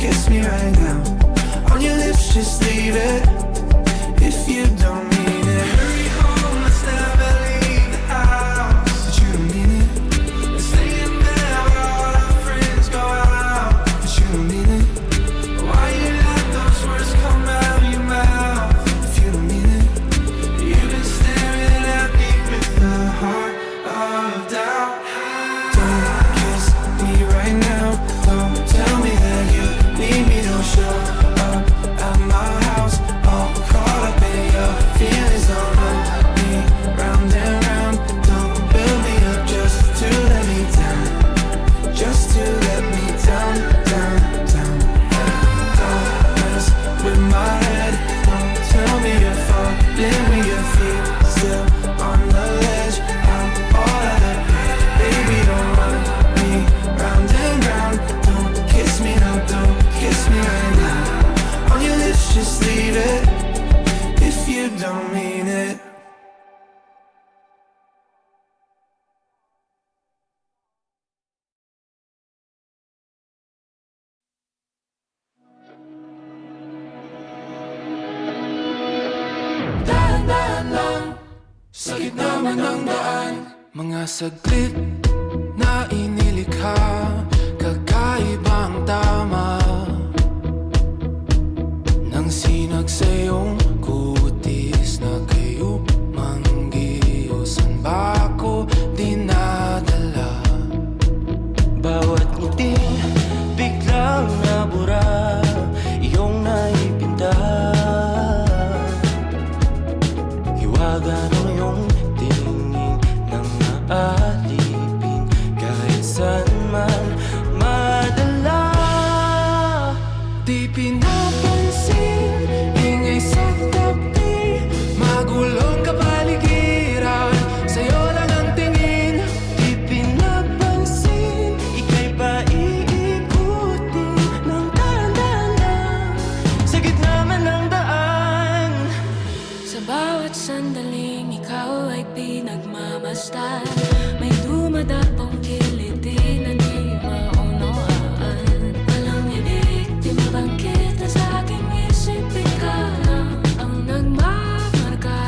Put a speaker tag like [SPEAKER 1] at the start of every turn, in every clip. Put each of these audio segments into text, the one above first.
[SPEAKER 1] kiss me right now. On your lips, just leave it if you don't mean it. Hurry home, let's never leave the house. But you don't mean it. And stay in bed while all our friends go out. But you don't mean it. Why you let those words come out of your mouth if you don't mean it? You've been staring at me with the heart of doubt. Don't kiss me right now. Don't tell me that you need me. Don't show up at my house all caught up in your feelings. Don't run me round and round. Don't build me up just to let me down. Just to let me down, down, down. Don't mess with my head. Don't tell me you're falling when your feet still on the ledge. I'm all out of breath. Baby, don't run me round and round. Don't kiss me, no, don't kiss me right now. On your lips, just leave it if you don't mean it. Dahan-dahan lang, sa gitna man ng daan. Mga saglit na inilikha, kakaibang tama nang sinag sa iyong kutis na kayo manggiusan ba ako dinadala? Bawat ngiti biglang nabura, iyong naipinta. Hiwaga ng iyong tingin nang naalipin kahit saan man madala. Di pinapansin, ingay sa tabi, magulong kapaligiran, sa'yo lang ang tingin. Di pinapansin, ika'y paiikutin ng dahan-dahan lang, sa gitna man ng daan.
[SPEAKER 2] Sa bawat sandaling ikaw ay pinagmamasdan, may dumadapong kiliti na di maunawaan. Walang ibig, di mabangkit na sa aking isip, ikaw lang ang nagmamarka.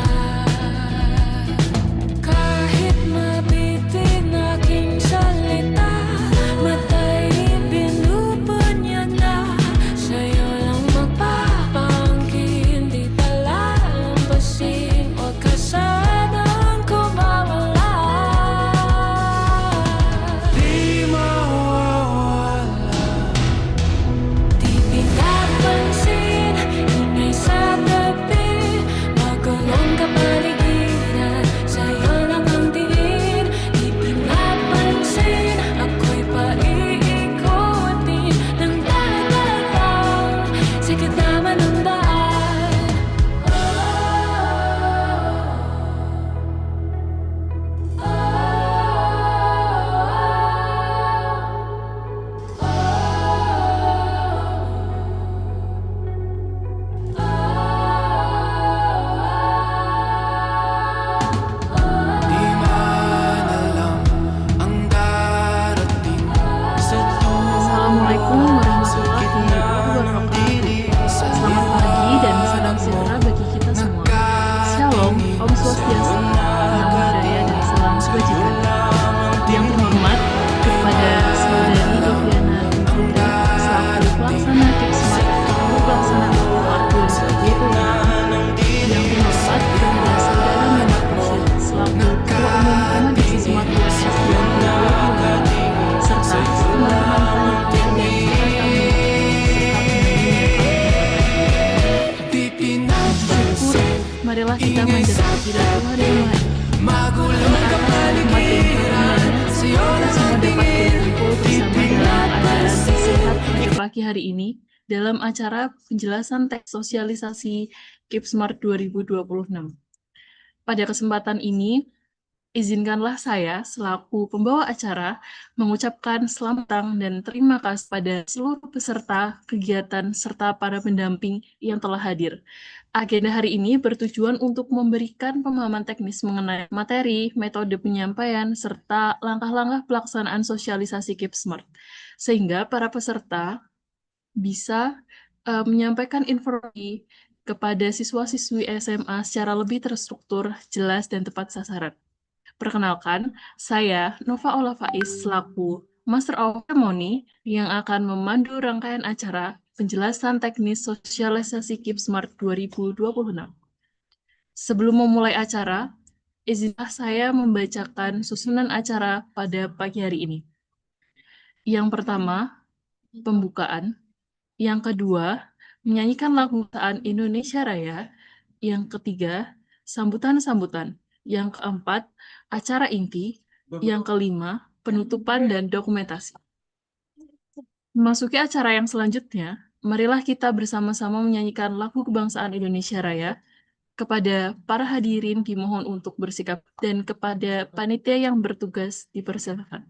[SPEAKER 2] Kahit mabitin aking salita, matay binubunyag na, sa'yo lang magpapangkin. Di palalampasin, huwag ka sanang kumawala.
[SPEAKER 1] Di mawawala.
[SPEAKER 2] Di pinapansin, ingay sa tabi, magulong kapaligiran, sa'yo lang ang tingin. Di pinapansin, ako'y paiikutin ng dahan-dahan lang, sa gitna man ng daan.
[SPEAKER 1] Di man alam ang darating sa
[SPEAKER 3] Assalamualaikum warahmatullahi wabarakatuh. Selamat pagi dan salam sejahtera bagi kita semua. Shalom, Om Swastiastu, Namo Buddhaya dan salam kebajikan. Yang terhormat kepada Saudari Deviana Bunda selaku pelaksana Kipsmart atau pelaksana Award 2020. Yang terhormat kepada Saudara Muhammad Rashid selaku Ketua Umum Komodisi Smart UNS 2020, serta teman-teman panitia dan rekan-rekan serta
[SPEAKER 1] Di
[SPEAKER 3] syukur, marilah kita menjaga pidato hari Jumat.
[SPEAKER 1] magulong kapaligiran, sa'yo
[SPEAKER 3] Kita
[SPEAKER 1] lang
[SPEAKER 3] semua
[SPEAKER 1] ang
[SPEAKER 3] dapat
[SPEAKER 1] tingin.
[SPEAKER 3] berkumpul bersama dalam ajaran sehat pada pagi hari ini dalam acara penjelasan teks sosialisasi Kipsmart 2026. Pada kesempatan ini, izinkanlah saya selaku pembawa acara mengucapkan selamat datang dan terima kasih pada seluruh peserta kegiatan serta para pendamping yang telah hadir. Agenda hari ini bertujuan untuk memberikan pemahaman teknis mengenai materi, metode penyampaian, serta langkah-langkah pelaksanaan sosialisasi Kipsmart, sehingga para peserta bisa menyampaikan informasi kepada siswa-siswi SMA secara lebih terstruktur, jelas, dan tepat sasaran. Perkenalkan, saya Nova Ola Faiz selaku Master of Ceremony yang akan memandu rangkaian acara penjelasan teknis sosialisasi KIP Smart 2026. Sebelum memulai acara, izinlah saya membacakan susunan acara pada pagi hari ini. Yang pertama, pembukaan. Yang kedua, menyanyikan lagu kebangsaan Indonesia Raya. Yang ketiga, sambutan-sambutan. Yang keempat, acara inti. Yang kelima, penutupan dan dokumentasi. Memasuki acara yang selanjutnya, marilah kita bersama-sama menyanyikan lagu kebangsaan Indonesia Raya. Kepada para hadirin dimohon untuk bersikap dan kepada panitia yang bertugas dipersilakan.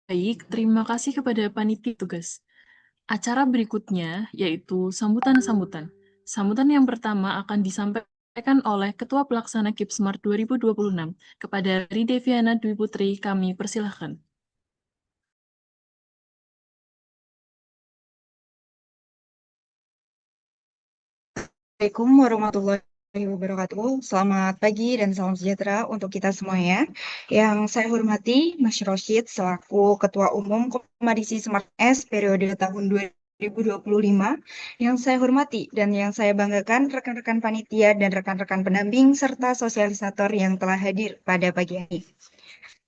[SPEAKER 3] Baik, terima kasih kepada panitia tugas. Acara berikutnya yaitu sambutan-sambutan. Sambutan yang pertama akan disampaikan disampaikan oleh Ketua Pelaksana Kipsmart 2026. Kepada Rideviana Dwi Putri, kami persilahkan.
[SPEAKER 4] Assalamualaikum warahmatullahi wabarakatuh. Selamat pagi dan salam sejahtera untuk kita semuanya. Yang saya hormati Mas Rosyid selaku Ketua Umum Komadisi Smart S periode tahun 2025. Yang saya hormati dan yang saya banggakan rekan-rekan panitia dan rekan-rekan pendamping serta sosialisator yang telah hadir pada pagi hari.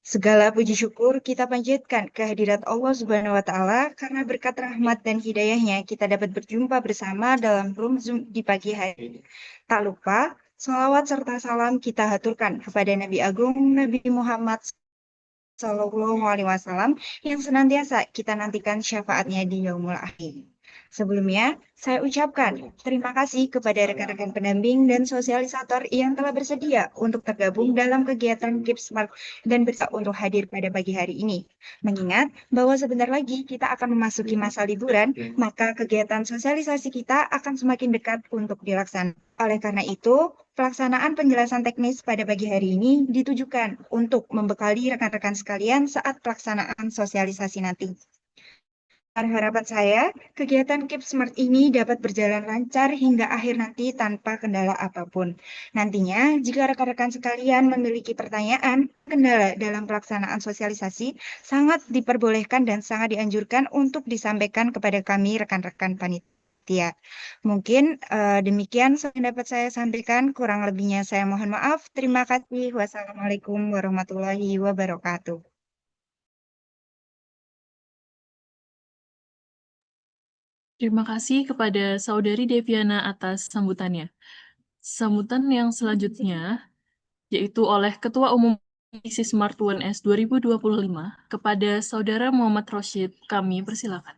[SPEAKER 4] Segala puji syukur kita panjatkan kehadirat Allah Subhanahu wa Ta'ala karena berkat rahmat dan hidayahnya kita dapat berjumpa bersama dalam room Zoom di pagi hari. Tak lupa, salawat serta salam kita haturkan kepada Nabi Agung Nabi Muhammad Sallallahu Alaihi Wasallam yang senantiasa kita nantikan syafaatnya di yaumul akhir. Sebelumnya, saya ucapkan terima kasih kepada rekan-rekan pendamping dan sosialisator yang telah bersedia untuk tergabung dalam kegiatan Keep Smart dan bersedia untuk hadir pada pagi hari ini. Mengingat bahwa sebentar lagi kita akan memasuki masa liburan, maka kegiatan sosialisasi kita akan semakin dekat untuk dilaksanakan. Oleh karena itu, pelaksanaan penjelasan teknis pada pagi hari ini ditujukan untuk membekali rekan-rekan sekalian saat pelaksanaan sosialisasi nanti. Harapan saya, kegiatan Keep Smart ini dapat berjalan lancar hingga akhir nanti tanpa kendala apapun. Nantinya, jika rekan-rekan sekalian memiliki pertanyaan, kendala dalam pelaksanaan sosialisasi, sangat diperbolehkan dan sangat dianjurkan untuk disampaikan kepada kami rekan-rekan panitia. Mungkin demikian yang dapat saya sampaikan, kurang lebihnya saya mohon maaf. Terima kasih. Wassalamualaikum warahmatullahi wabarakatuh.
[SPEAKER 3] Terima kasih kepada Saudari Deviana atas sambutannya. Sambutan yang selanjutnya yaitu oleh Ketua Umum Komisi Smart UNS 2025 kepada Saudara Muhammad Rosyid. Kami persilakan.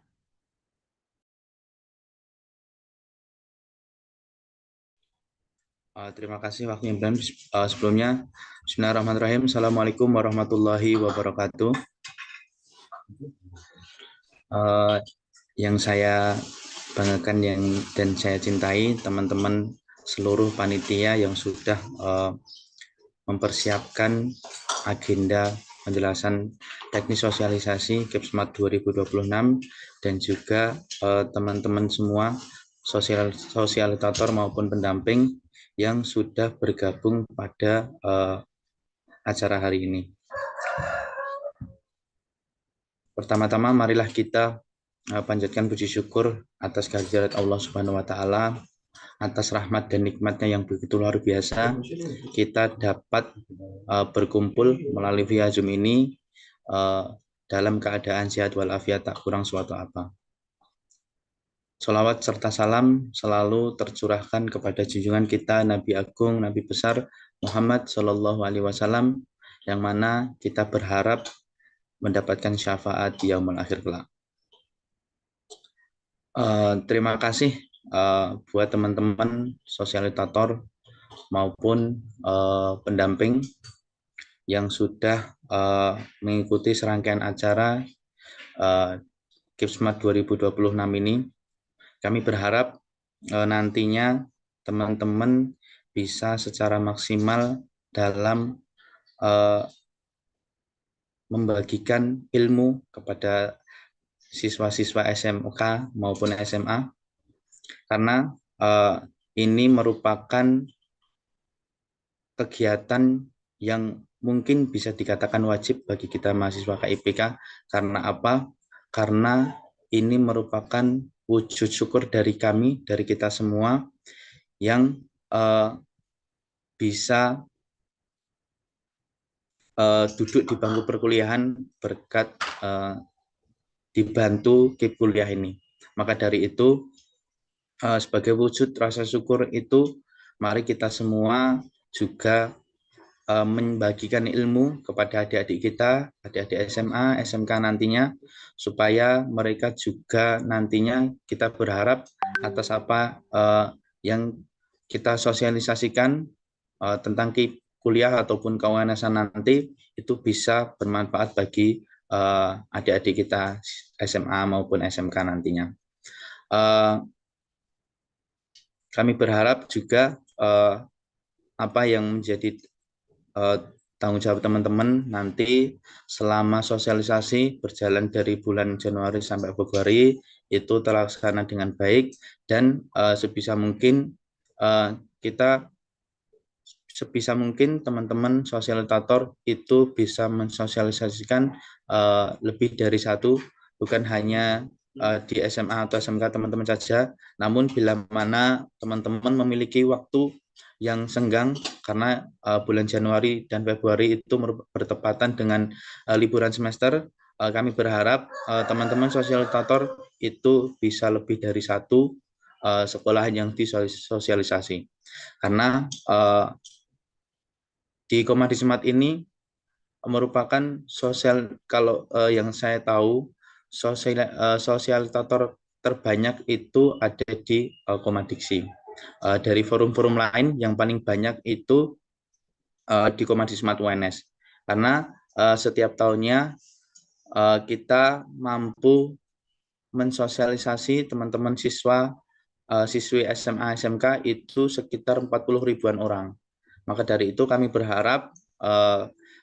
[SPEAKER 5] Terima kasih waktunya Ibrahim. Sebelumnya, Bismillahirrahmanirrahim. Assalamualaikum warahmatullahi wabarakatuh. Yang saya banggakan dan saya cintai teman-teman seluruh panitia yang sudah mempersiapkan agenda penjelasan teknis sosialisasi Kipsmart 2026 dan juga teman-teman semua sosialitator maupun pendamping yang sudah bergabung pada acara hari ini. Pertama-tama marilah kita panjatkan puji syukur atas kehadirat Allah Subhanahu wa Ta'ala, atas rahmat dan nikmatnya yang begitu luar biasa. Kita dapat berkumpul melalui via Zoom ini dalam keadaan sehat walafiat, tak kurang suatu apa. Salawat serta salam selalu tercurahkan kepada junjungan kita Nabi Agung, Nabi besar Muhammad Sallallahu Alaihi Wasallam, yang mana kita berharap mendapatkan syafaat di yaumul akhir kelak. Terima kasih buat teman-teman sosialitator maupun pendamping yang sudah mengikuti serangkaian acara Kipsmart 2026 ini. Kami berharap nantinya teman-teman bisa secara maksimal dalam membagikan ilmu kepada siswa-siswa SMK maupun SMA, karena ini merupakan kegiatan yang mungkin bisa dikatakan wajib bagi kita mahasiswa KIPK. Karena apa? Karena ini merupakan wujud syukur dari kami, dari kita semua yang bisa duduk di bangku perkuliahan berkat dibantu KIP kuliah ini. Maka dari itu, sebagai wujud rasa syukur itu, mari kita semua juga membagikan ilmu kepada adik-adik kita, adik-adik SMA, SMK nantinya, supaya mereka juga nantinya kita berharap atas apa yang kita sosialisasikan tentang KIP kuliah ataupun keUNS-an nanti, itu bisa bermanfaat bagi adik-adik kita SMA maupun SMK nantinya. Kami berharap juga apa yang menjadi tanggung jawab teman-teman nanti selama sosialisasi berjalan dari bulan Januari sampai Februari itu terlaksana dengan baik dan sebisa mungkin kita sebisa mungkin teman-teman sosialitator itu bisa mensosialisasikan lebih dari satu, bukan hanya di SMA atau SMK teman-teman saja, namun bila mana teman-teman memiliki waktu yang senggang karena bulan Januari dan Februari itu bertepatan dengan liburan semester, kami berharap teman-teman sosialitator itu bisa lebih dari satu sekolah yang disosialisasi. Karena di Komadi Smart ini merupakan kalau yang saya tahu sosialitator terbanyak itu ada di Komadiksi. Dari forum-forum lain yang paling banyak itu di Komadi Smart UNS. Karena setiap tahunnya kita mampu mensosialisasi teman-teman siswi SMA SMK itu sekitar 40 ribuan orang. Maka dari itu kami berharap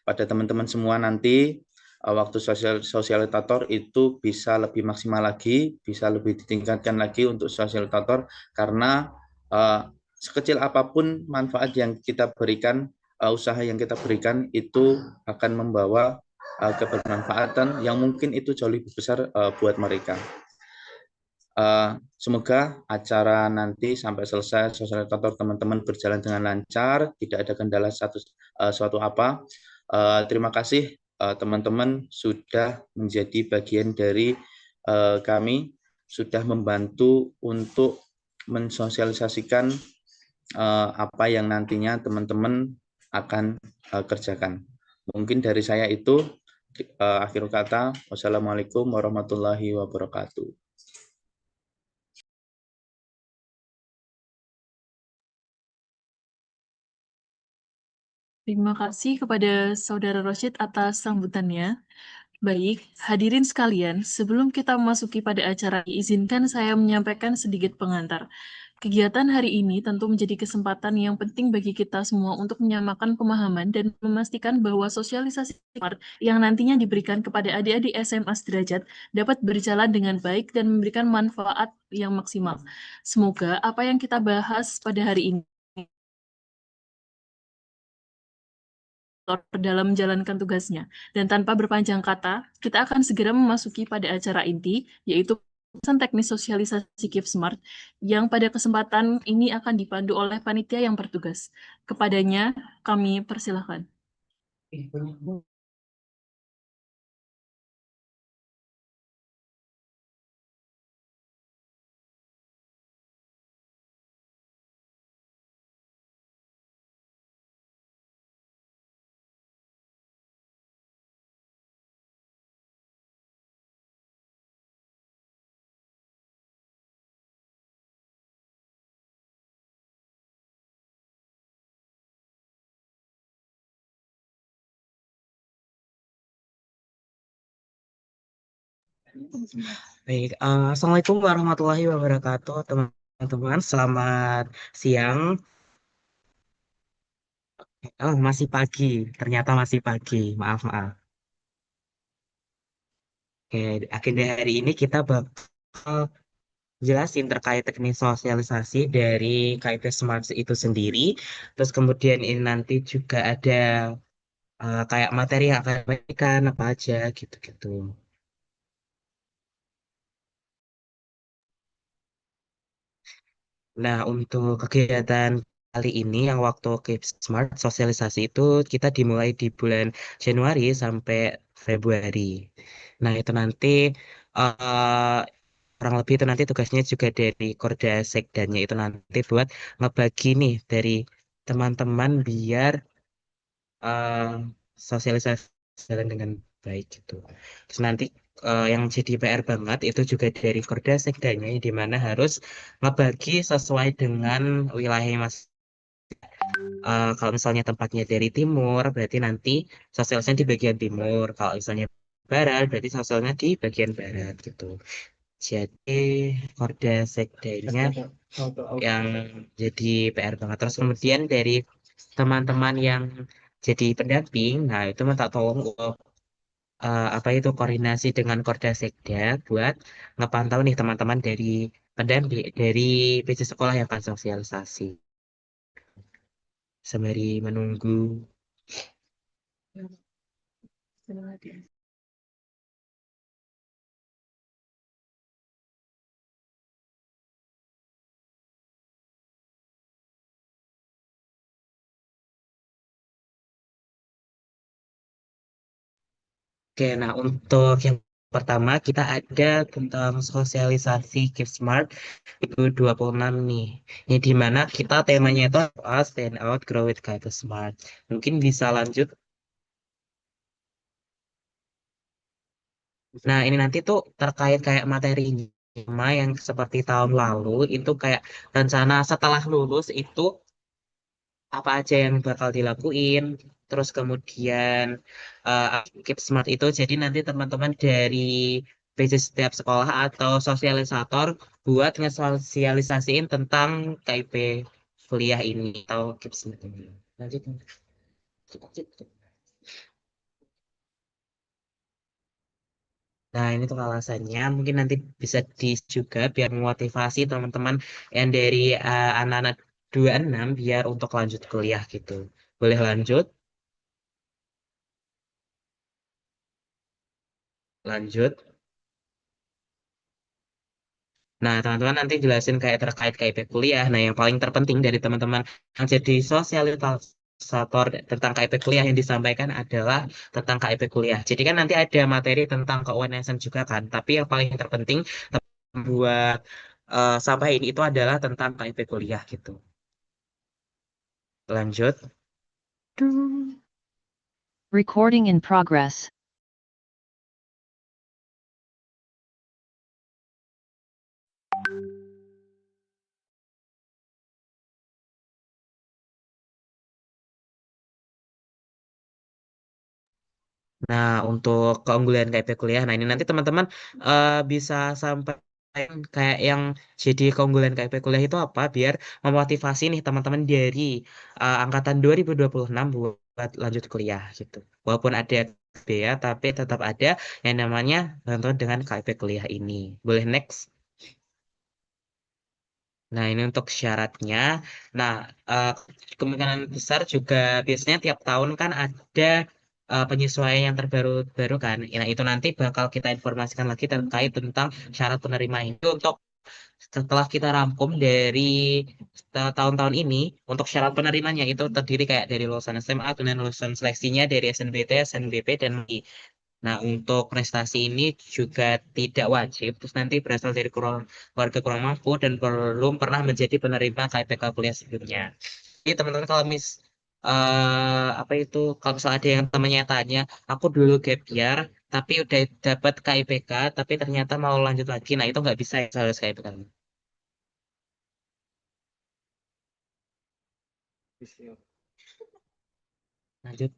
[SPEAKER 5] pada teman-teman semua nanti waktu sosialitator itu bisa lebih maksimal lagi, bisa lebih ditingkatkan lagi untuk sosialitator karena sekecil apapun manfaat yang kita berikan, usaha yang kita berikan itu akan membawa kebermanfaatan yang mungkin itu jauh lebih besar buat mereka. Semoga acara nanti sampai selesai sosialitator teman-teman berjalan dengan lancar, tidak ada kendala suatu apa. Terima kasih teman-teman sudah menjadi bagian dari kami, sudah membantu untuk mensosialisasikan apa yang nantinya teman-teman akan kerjakan. Mungkin dari saya itu akhir kata. Wassalamualaikum warahmatullahi wabarakatuh.
[SPEAKER 3] Terima kasih kepada Saudara Rosyid atas sambutannya. Baik, hadirin sekalian, sebelum kita memasuki pada acara, izinkan saya menyampaikan sedikit pengantar. Kegiatan hari ini tentu menjadi kesempatan yang penting bagi kita semua untuk menyamakan pemahaman dan memastikan bahwa sosialisasi yang nantinya diberikan kepada adik-adik SMA sederajat dapat berjalan dengan baik dan memberikan manfaat yang maksimal. Semoga apa yang kita bahas pada hari ini dalam menjalankan tugasnya. Dan tanpa berpanjang kata, kita akan segera memasuki pada acara inti, yaitu pesan teknis sosialisasi Keep Smart, yang pada kesempatan ini akan dipandu oleh panitia yang bertugas. Kepadanya, kami persilahkan.
[SPEAKER 6] Baik, Assalamualaikum warahmatullahi wabarakatuh, teman-teman. Selamat siang. Oh, masih pagi. Ternyata masih pagi. Maaf, maaf. Oke, agenda hari ini kita bakal jelasin terkait teknik sosialisasi dari KIP Smart itu sendiri. Terus kemudian ini nanti juga ada kayak materi yang akan diberikan apa aja gitu-gitu. Nah, untuk kegiatan kali ini yang waktu Keep Smart sosialisasi itu kita dimulai di bulan Januari sampai Februari. Nah, itu nanti eh kurang lebih itu nanti tugasnya juga dari Korda Sekdannya itu nanti buat ngebagi nih dari teman-teman biar eh sosialisasi jalan dengan baik gitu. Terus nanti yang jadi PR banget itu juga dari Korda Sekdanya di mana harus ngebagi sesuai dengan wilayah mas. Kalau misalnya tempatnya dari timur, berarti nanti sosialisasinya di bagian timur. Kalau misalnya barat, berarti sosialnya di bagian barat gitu. Jadi Korda Sekdanya yang jadi PR banget. Terus kemudian dari teman-teman yang jadi pendamping, nah itu minta tolong apa itu koordinasi dengan Korda Sekda buat ngepantau nih teman-teman dari pendamping dari PJ sekolah yang akan sosialisasi sembari menunggu. Oke, nah untuk yang pertama kita ada tentang sosialisasi Keep Smart 2026 nih. Yang dimana kita temanya itu apa? Stand out, grow with Keep Smart. Mungkin bisa lanjut. Nah, ini nanti tuh terkait kayak materinya sama yang seperti tahun lalu itu kayak rencana setelah lulus itu apa aja yang bakal dilakuin. Terus kemudian uh, Keep Smart itu jadi nanti teman-teman dari PJ setiap sekolah atau sosialisator buat ngesosialisasiin tentang KIP kuliah ini atau Keep Smart ini. Lanjut. Nah, ini tuh alasannya. Mungkin nanti bisa di juga biar memotivasi teman-teman yang dari anak-anak 26 biar untuk lanjut kuliah gitu. Boleh lanjut? Lanjut. Nah, teman-teman nanti jelasin kayak terkait KIP kuliah. Nah, yang paling terpenting dari teman-teman yang jadi sosialisator tentang KIP kuliah yang disampaikan adalah tentang KIP kuliah. Jadi kan nanti ada materi tentang ke-UNS-an juga kan. Tapi yang paling terpenting buat sampaikan itu adalah tentang KIP kuliah gitu. Lanjut.
[SPEAKER 7] Recording in progress.
[SPEAKER 6] Nah, untuk keunggulan KIP kuliah, nah ini nanti teman-teman bisa sampaikan kayak yang jadi keunggulan KIP kuliah itu apa, biar memotivasi nih teman-teman dari angkatan 2026 buat lanjut kuliah gitu. Walaupun ada biaya, tapi tetap ada yang namanya bantuan dengan KIP kuliah ini. Boleh next? Nah, ini untuk syaratnya. Nah, eh, kemungkinan besar juga biasanya tiap tahun kan ada penyesuaian yang terbaru kan. Nah, itu nanti bakal kita informasikan lagi terkait tentang syarat penerima itu untuk setelah kita rangkum dari tahun-tahun ini untuk syarat penerimanya itu terdiri kayak dari lulusan SMA, kemudian lulusan seleksinya dari SNBT, SNBP, dan UI. Nah, untuk prestasi ini juga tidak wajib, terus nanti berasal dari keluarga kurang mampu dan belum pernah menjadi penerima KIPK kuliah sebelumnya. Jadi teman-teman kalau apa itu kalau misalnya ada yang temannya tanya, aku dulu gap year tapi udah dapat KIPK tapi ternyata mau lanjut lagi, nah itu nggak bisa ya harus KIPK. Lanjut.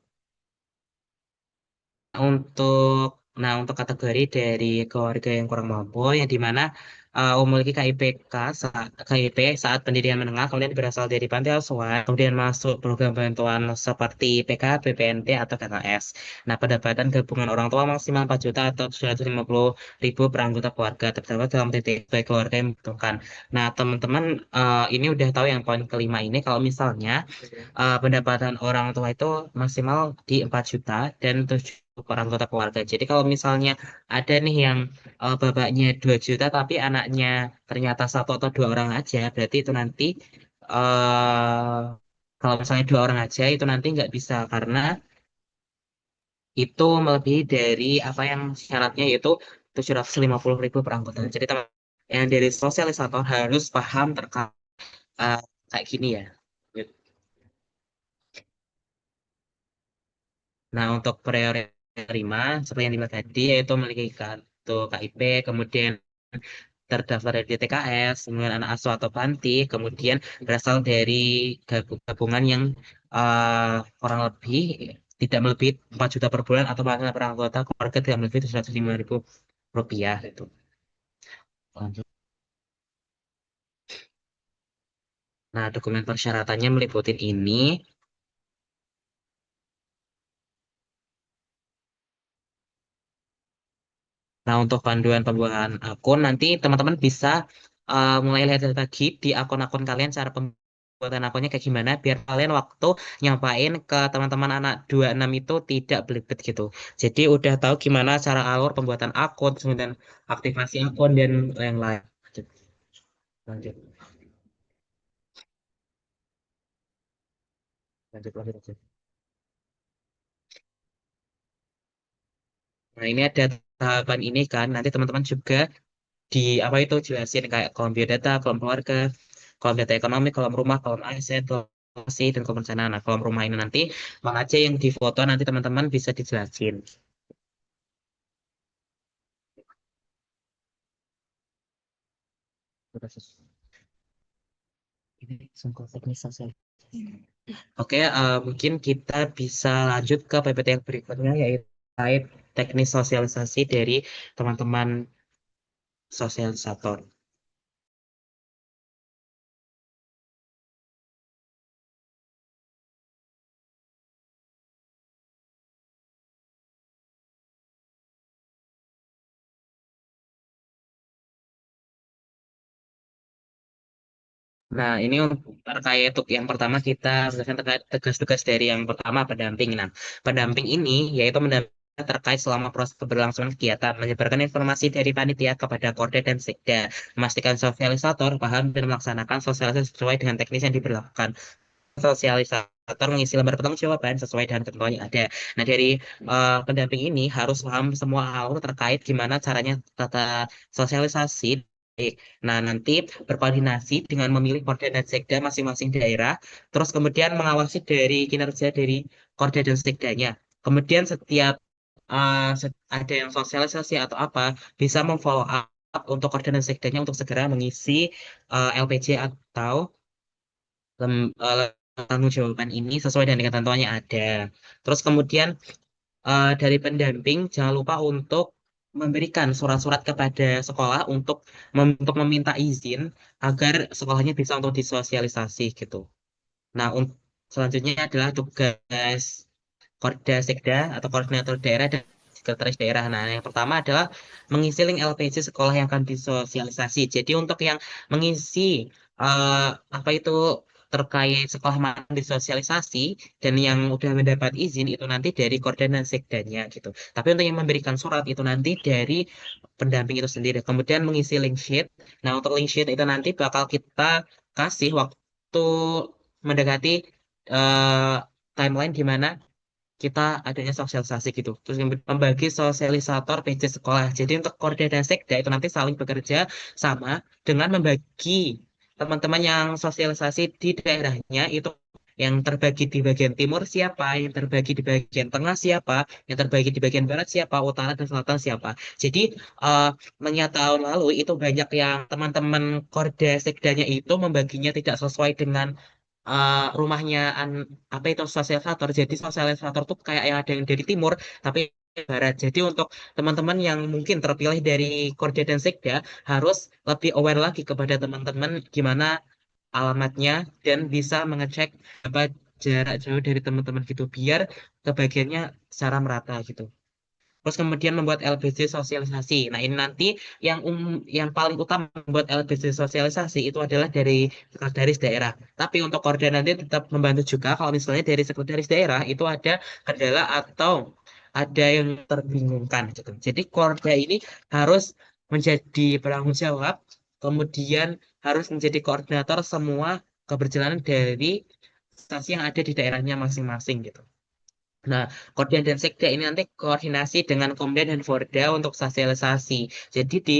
[SPEAKER 6] Untuk untuk kategori dari keluarga yang kurang mampu yang dimana memiliki KIP saat pendidikan menengah, kemudian berasal dari panti asuhan, kemudian masuk program bantuan seperti PK, PPNT atau KKS. Nah, pendapatan gabungan orang tua maksimal 4 juta atau 750.000 per anggota keluarga terdapat dalam titik baik keluarga yang membutuhkan. Nah, teman-teman ini udah tahu yang poin kelima ini kalau misalnya pendapatan orang tua itu maksimal di 4 juta dan 7 per anggota keluarga. Jadi kalau misalnya ada nih yang bapaknya 2 juta tapi anaknya ternyata satu atau dua orang aja, berarti itu nanti eh kalau misalnya dua orang aja itu nanti nggak bisa karena itu melebihi dari apa yang syaratnya yaitu 750.000 per anggota. Jadi teman yang dari sosialisator harus paham terkait eh, kayak gini ya. Nah, untuk prioritas 5, seperti yang dibilang tadi, yaitu memiliki kartu KIP, kemudian terdaftar dari DTKS, kemudian anak asuh atau panti, kemudian berasal dari gabungan yang kurang lebih tidak melebihi 4 juta per bulan atau bahkan per anggota keluarga tidak melebihi 705.000 rupiah itu. Lanjut. Nah, dokumen persyaratannya meliputi ini. Nah, untuk panduan pembuatan akun nanti teman-teman bisa mulai lihat lagi di akun-akun kalian cara pembuatan akunnya kayak gimana biar kalian waktu nyampain ke teman-teman anak 26 itu tidak belibet gitu. Jadi udah tahu gimana cara alur pembuatan akun, kemudian aktivasi akun dan yang lain. Lanjut. Lanjut. Lanjut. Nah, ini ada tahapan ini kan. Nanti teman-teman juga di apa itu jelasin kayak kolom biodata, kolom keluarga, kolom data ekonomi, kolom rumah, kolom aset, kolom lokasi, dan kolom perencanaan. Nah, kolom rumah ini nanti mana aja yang difoto nanti teman-teman bisa dijelasin. Ini sungguh teknis sosial. Oke, mungkin kita bisa lanjut ke PPT yang berikutnya yaitu terkait teknis sosialisasi dari teman-teman sosialisator. Nah, ini terkait untuk yang pertama kita berdasarkan terkait tugas-tugas dari yang pertama pendamping. Nah, pendamping ini yaitu mendamping terkait selama proses keberlangsungan kegiatan, menyebarkan informasi dari panitia kepada Korda dan Sekda, memastikan sosialisator paham dan melaksanakan sosialisasi sesuai dengan teknis yang diberlakukan. Sosialisator mengisi lembar pertanggungjawaban sesuai dengan ketentuan yang ada. Nah, dari pendamping ini harus paham semua alur terkait gimana caranya tata sosialisasi. Nah, nanti berkoordinasi dengan memilih Korda dan Sekda masing-masing daerah, terus kemudian mengawasi dari kinerja dari Korda dan Sekdanya. Kemudian setiap ada yang sosialisasi atau apa, bisa memfollow up untuk Korda dan Sekdanya untuk segera mengisi LPJ atau tanggung jawaban ini sesuai dengan ketentuannya ada. Terus kemudian dari pendamping jangan lupa untuk memberikan surat-surat kepada sekolah untuk meminta izin agar sekolahnya bisa untuk disosialisasi gitu. Nah, selanjutnya adalah tugas Korda Sekda atau koordinator daerah dan sekretaris daerah. Nah, yang pertama adalah mengisi link LPJ sekolah yang akan disosialisasi. Jadi untuk yang mengisi apa itu terkait sekolah mana yang disosialisasi dan yang udah mendapat izin itu nanti dari Korda dan Sekdanya gitu. Tapi untuk yang memberikan surat itu nanti dari pendamping itu sendiri. Kemudian mengisi link sheet. Nah, untuk link sheet itu nanti bakal kita kasih waktu mendekati eh, timeline di mana kita adanya sosialisasi gitu. Terus membagi sosialisator PJ sekolah. Jadi untuk Korda dan Sekda itu nanti saling bekerja sama dengan membagi teman-teman yang sosialisasi di daerahnya itu yang terbagi di bagian timur siapa, yang terbagi di bagian tengah siapa, yang terbagi di bagian barat siapa, utara dan selatan siapa. Jadi mengingat tahun lalu itu banyak yang teman-teman Korda Sekdanya itu membaginya tidak sesuai dengan rumahnya apa itu sosialisator. Jadi sosialisator tuh kayak yang ada yang dari timur tapi barat. Jadi untuk teman-teman yang mungkin terpilih dari Korda dan Sekda harus lebih aware lagi kepada teman-teman gimana alamatnya dan bisa mengecek apa jarak jauh dari teman-teman gitu biar kebagiannya secara merata gitu. Terus kemudian membuat LBC sosialisasi. Nah, ini nanti yang paling utama membuat LBC sosialisasi itu adalah dari sekretaris daerah. Tapi untuk koordinator tetap membantu juga kalau misalnya dari sekretaris daerah itu ada kendala atau ada yang terbingungkan gitu. Jadi Korda ini harus menjadi penanggung jawab, kemudian harus menjadi koordinator semua keberjalanan dari stasi yang ada di daerahnya masing-masing gitu. Nah, Kodim dan Sekda ini nanti koordinasi dengan Komda dan Forda untuk sosialisasi. Jadi di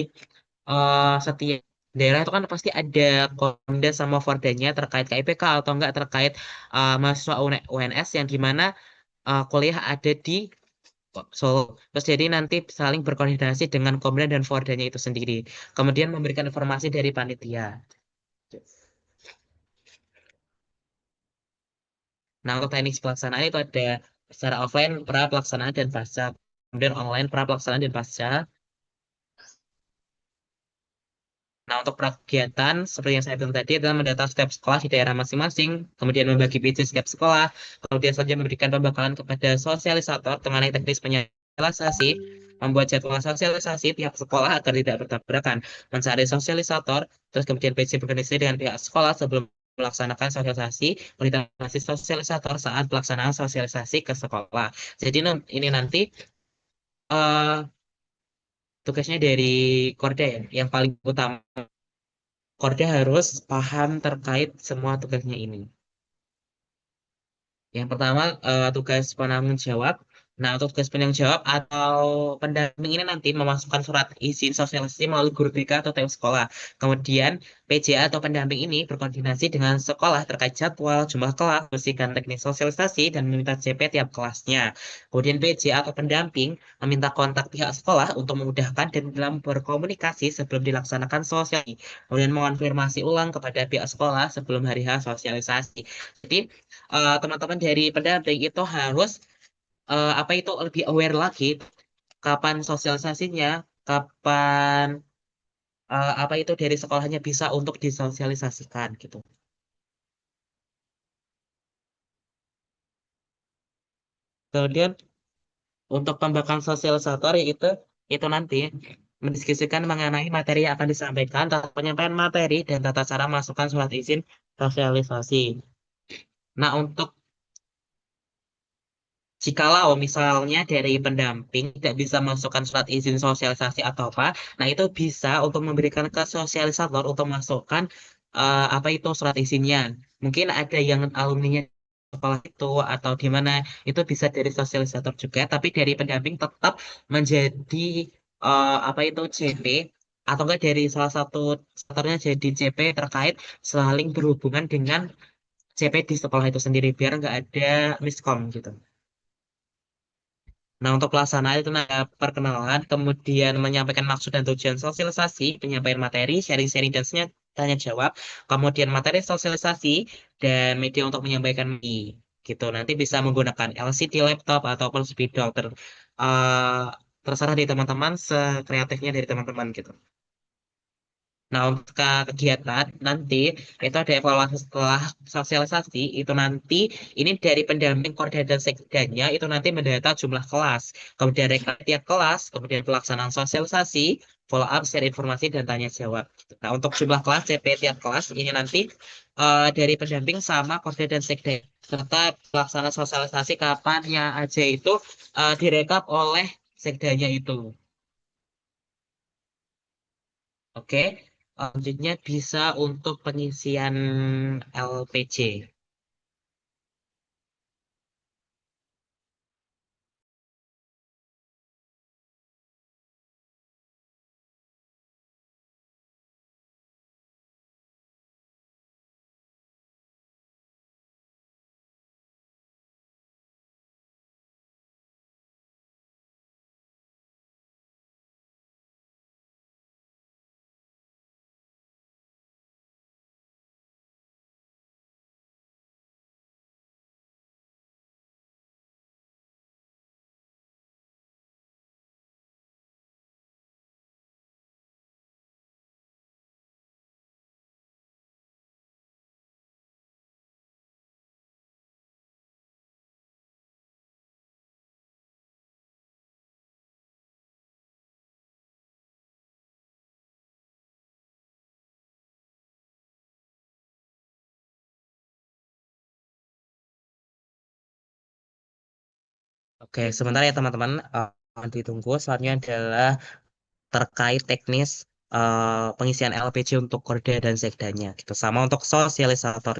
[SPEAKER 6] setiap daerah itu kan pasti ada Komda sama Fordanya terkait KIPK atau enggak terkait mahasiswa UNS yang dimana kuliah ada di Solo. Terus jadi nanti saling berkoordinasi dengan Komda dan Fordanya itu sendiri. Kemudian memberikan informasi dari panitia. Nah, untuk teknik pelaksanaan itu ada secara offline, pra pelaksanaan dan pasca. Kemudian online, pra pelaksanaan dan pasca. untuk kegiatan seperti yang saya bilang tadi adalah mendata setiap sekolah di daerah masing-masing, kemudian membagi PJ setiap sekolah, kemudian selanjutnya memberikan pembekalan kepada sosialisator mengenai teknis penyosialisasi, membuat jadwal sosialisasi pihak sekolah agar tidak bertabrakan, mencari sosialisator, terus kemudian PJ berkoordinasi dengan pihak sekolah sebelum melaksanakan sosialisasi, koordinasi sosialisator saat pelaksanaan sosialisasi ke sekolah. Jadi ini nanti eh, tugasnya dari Korda ya, yang paling utama Korda harus paham terkait semua tugasnya ini. Yang pertama tugas penanggung jawab. Nah, untuk tugas penanggung jawab atau pendamping ini nanti memasukkan surat izin sosialisasi melalui guru BK atau TU sekolah. Kemudian PJA atau pendamping ini berkoordinasi dengan sekolah terkait jadwal, jumlah kelas, bersihkan teknis sosialisasi, dan meminta CP tiap kelasnya. Kemudian PJA atau pendamping meminta kontak pihak sekolah untuk memudahkan dan dalam berkomunikasi sebelum dilaksanakan sosialisasi. Kemudian mengonfirmasi ulang kepada pihak sekolah sebelum hari H sosialisasi. Jadi teman-teman dari pendamping itu harus apa itu lebih aware lagi kapan sosialisasinya, kapan apa itu dari sekolahnya bisa untuk disosialisasikan gitu. Kemudian untuk pembekalan sosialisator itu nanti mendiskusikan mengenai materi yang akan disampaikan, tata penyampaian materi dan tata cara masukkan surat izin sosialisasi. Nah, untuk jikalau misalnya dari pendamping tidak bisa masukkan surat izin sosialisasi atau apa, nah itu bisa untuk memberikan ke sosialisator untuk masukkan apa itu surat izinnya. Mungkin ada yang alumninya sekolah itu atau di mana itu bisa dari sosialisator juga, tapi dari pendamping tetap menjadi apa itu CP atau enggak dari salah satu satunya jadi CP terkait saling berhubungan dengan CP di sekolah itu sendiri biar nggak ada miskom gitu. Nah, untuk pelaksanaan itu perkenalan, kemudian menyampaikan maksud dan tujuan sosialisasi, penyampaian materi, sharing-sharing dan tanya jawab, kemudian materi sosialisasi dan media untuk menyampaikan gitu. Nanti bisa menggunakan LCD laptop ataupun spidol eh, terserah di teman-teman, sekreatifnya dari teman-teman gitu. Nah, untuk kegiatan nanti itu ada evaluasi setelah sosialisasi itu nanti ini dari pendamping Korda dan Sekdanya itu nanti mendata jumlah kelas, kemudian rekap tiap kelas, kemudian pelaksanaan sosialisasi, follow up, share informasi dan tanya jawab. Nah, untuk jumlah kelas CP tiap kelas ini nanti dari pendamping sama Korda dan Sekda serta pelaksanaan sosialisasi kapannya aja itu direkap oleh Sekdanya itu. Oke, selanjutnya bisa untuk pengisian LPJ. Oke, sebentar ya teman-teman. Ditunggu. Selanjutnya adalah terkait teknis pengisian LPJ untuk Korda dan Sekdanya. Gitu. Sama untuk sosialisator.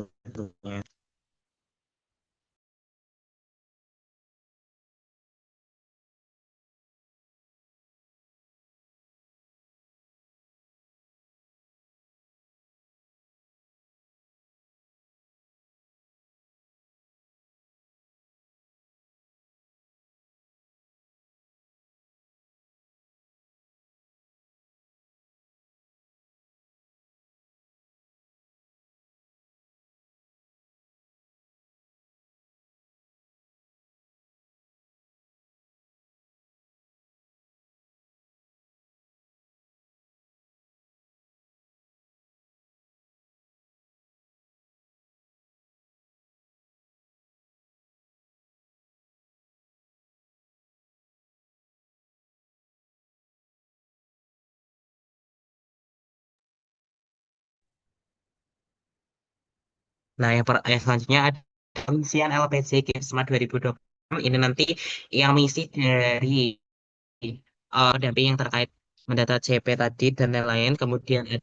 [SPEAKER 6] Nah, yang selanjutnya ada pengisian LPC Kisma 2026 ini nanti yang mengisi dari pendamping yang terkait mendata CP tadi dan lain-lain, kemudian ada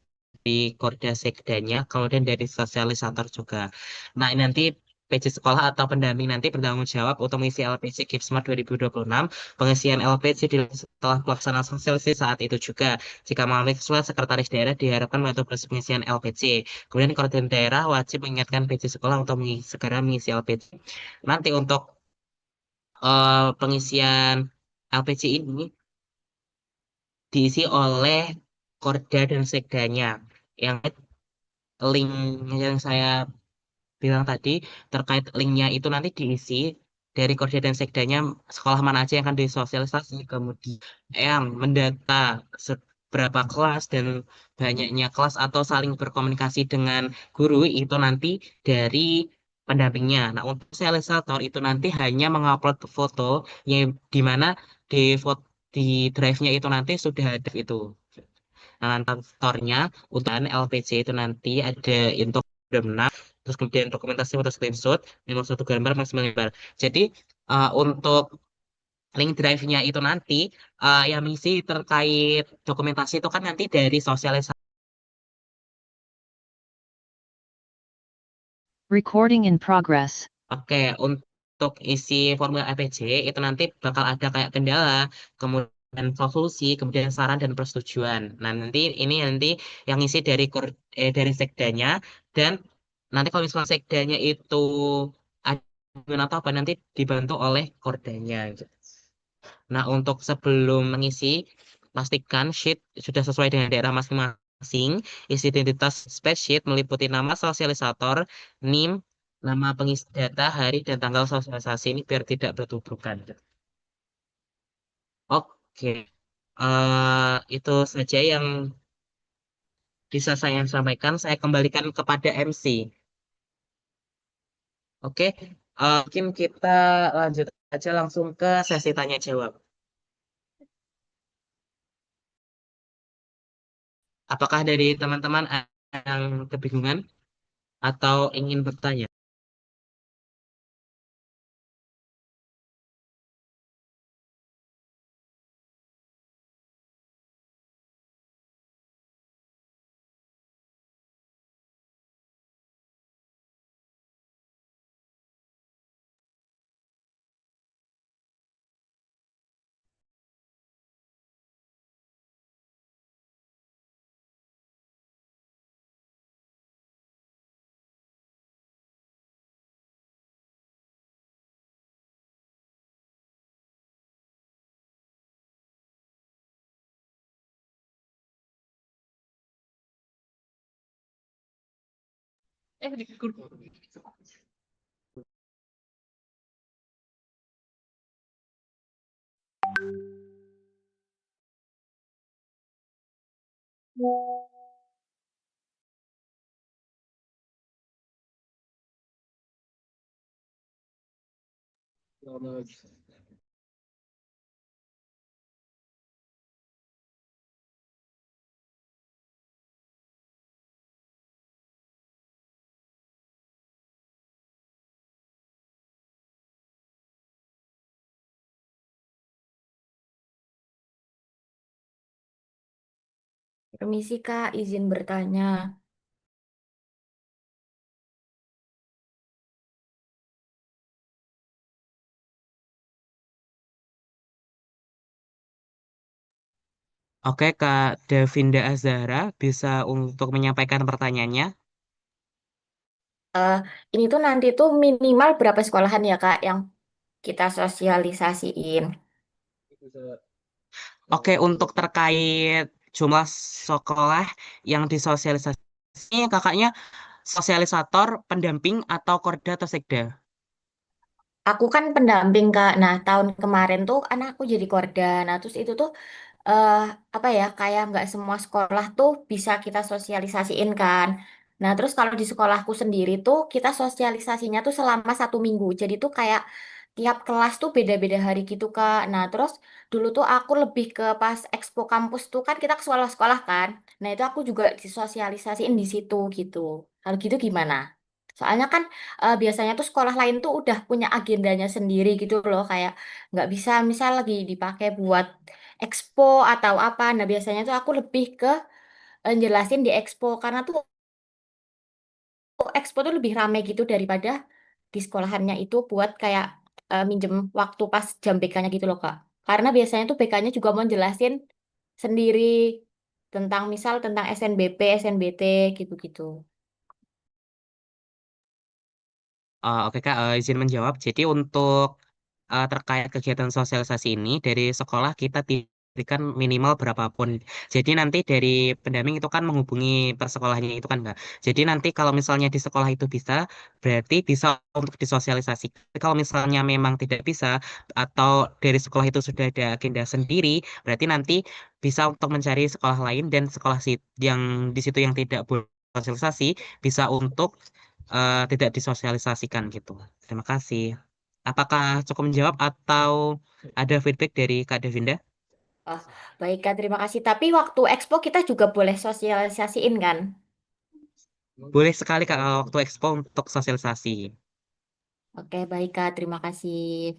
[SPEAKER 6] di Korda Sekdanya, kemudian dari sosialisator juga. Nah, ini nanti PJ sekolah atau pendamping nanti bertanggung jawab untuk mengisi LPC Kipsmart 2026. Pengisian LPC setelah pelaksanaan sosialisasi saat itu juga. Jika mahasiswa sekretaris daerah diharapkan membantu proses pengisian LPC. Kemudian koordinator daerah wajib mengingatkan PJ sekolah untuk segera mengisi LPC. Nanti untuk pengisian LPC ini diisi oleh Korda dan Sekdanya. Yang link yang saya bilang tadi terkait linknya itu nanti diisi dari Korda dan Sekdanya sekolah mana aja yang akan disosialisasi, kemudian yang mendata seberapa kelas dan banyaknya kelas atau saling berkomunikasi dengan guru itu nanti dari pendampingnya. Nah, untuk sosialisator itu nanti hanya mengupload foto yang di mana di foto di drive-nya itu nanti sudah ada itu. Nah, kantornya untuk LPC itu nanti ada untuk benar, terus kemudian dokumentasi foto screenshot, memang satu gambar maksimal gambar. Jadi untuk link drive-nya itu nanti yang misi terkait dokumentasi itu kan nanti dari sosialisasi.
[SPEAKER 7] Recording in progress.
[SPEAKER 6] Oke, untuk isi formulir APJ itu nanti bakal ada kayak kendala, kemudian solusi, kemudian saran dan persetujuan. Nah, nanti yang isi dari dari sekdanya dan nanti kalau misalnya sekdanya itu admin atau apa nanti dibantu oleh kordanya gitu. Nah, untuk sebelum mengisi pastikan sheet sudah sesuai dengan daerah masing-masing. Isi identitas spreadsheet meliputi nama sosialisator, NIM, nama pengisi data, hari dan tanggal sosialisasi ini biar tidak bertubrukan. Oke, itu saja yang bisa saya sampaikan. Saya kembalikan kepada MC. Oke, mungkin kita lanjut aja langsung ke sesi tanya jawab. Apakah dari teman-teman yang kebingungan atau ingin bertanya?
[SPEAKER 8] Permisi Kak, izin bertanya.
[SPEAKER 6] Oke, Kak Davinda Azhara bisa untuk menyampaikan pertanyaannya.
[SPEAKER 8] Eh, ini tuh nanti tuh minimal berapa sekolahan ya Kak yang kita sosialisasiin?
[SPEAKER 6] Oke, untuk terkait jumlah sekolah yang disosialisasi, kakaknya sosialisator, pendamping, atau korda atau sekda?
[SPEAKER 8] Aku kan pendamping Kak. Nah, tahun kemarin tuh anakku jadi korda. Nah, terus itu tuh eh apa ya, kayak nggak semua sekolah tuh bisa kita sosialisasiin kan. Nah, terus kalau di sekolahku sendiri tuh kita sosialisasinya tuh selama 1 minggu. Jadi tuh kayak tiap kelas tuh beda-beda hari gitu Kak. Nah, terus dulu tuh aku lebih ke pas Expo kampus tuh kan kita ke sekolah-sekolah kan. Nah, itu aku juga disosialisasiin di situ gitu. Kalau gitu gimana? Soalnya kan biasanya tuh sekolah lain tuh udah punya agendanya sendiri gitu loh, kayak nggak bisa misal lagi dipakai buat expo atau apa. Nah biasanya tuh aku lebih ke jelasin di expo karena tuh expo tuh lebih rame gitu daripada di sekolahannya itu buat kayak minjem waktu pas jam BK-nya gitu loh Kak. Karena biasanya tuh BK-nya juga mau jelasin sendiri tentang misal tentang SNBP, SNBT gitu-gitu.
[SPEAKER 6] Oke Kak, izin menjawab. Jadi untuk terkait kegiatan sosialisasi ini dari sekolah kita berikan minimal berapapun. Jadi nanti dari pendamping itu kan menghubungi persekolahnya itu kan Kak. Jadi nanti kalau misalnya di sekolah itu bisa, berarti bisa untuk disosialisasi. Tapi kalau misalnya memang tidak bisa atau dari sekolah itu sudah ada agenda sendiri, berarti nanti bisa untuk mencari sekolah lain dan sekolah yang di situ yang tidak boleh sosialisasi bisa untuk tidak disosialisasikan gitu. Terima kasih. Apakah cukup menjawab atau ada feedback dari Kak Devinda?
[SPEAKER 8] Oh, baik Kak, terima kasih. Tapi waktu expo kita juga boleh sosialisasiin kan?
[SPEAKER 6] Boleh sekali Kak waktu expo untuk sosialisasi.
[SPEAKER 8] Oke, baik Kak, terima kasih.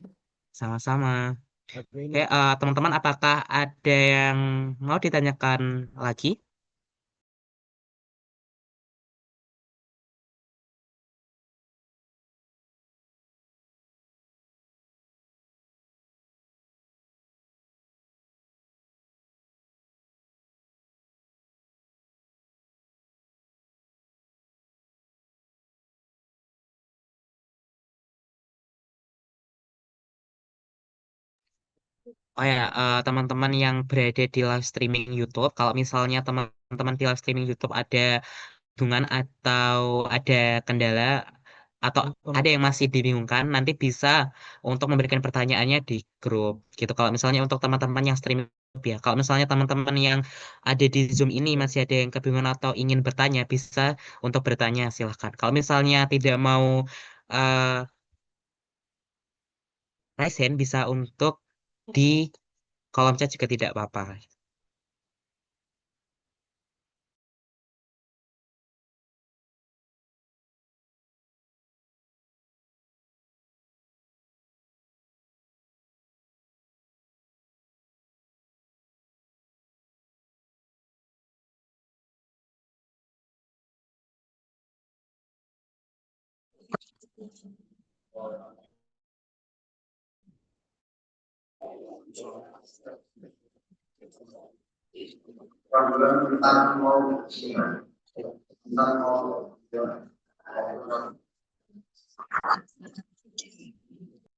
[SPEAKER 6] Sama-sama. Oke, teman-teman, apakah ada yang mau ditanyakan lagi? Oh ya, teman-teman yang berada di live streaming YouTube, kalau misalnya teman-teman di live streaming YouTube ada hubungan atau ada kendala atau ada yang masih dibingungkan, nanti bisa untuk memberikan pertanyaannya di grup gitu. Kalau misalnya untuk teman-teman yang streaming ya, kalau misalnya teman-teman yang ada di Zoom ini masih ada yang kebingungan atau ingin bertanya, bisa untuk bertanya silahkan. Kalau misalnya tidak mau eh raise hand, bisa untuk di kolom chat juga tidak apa-apa.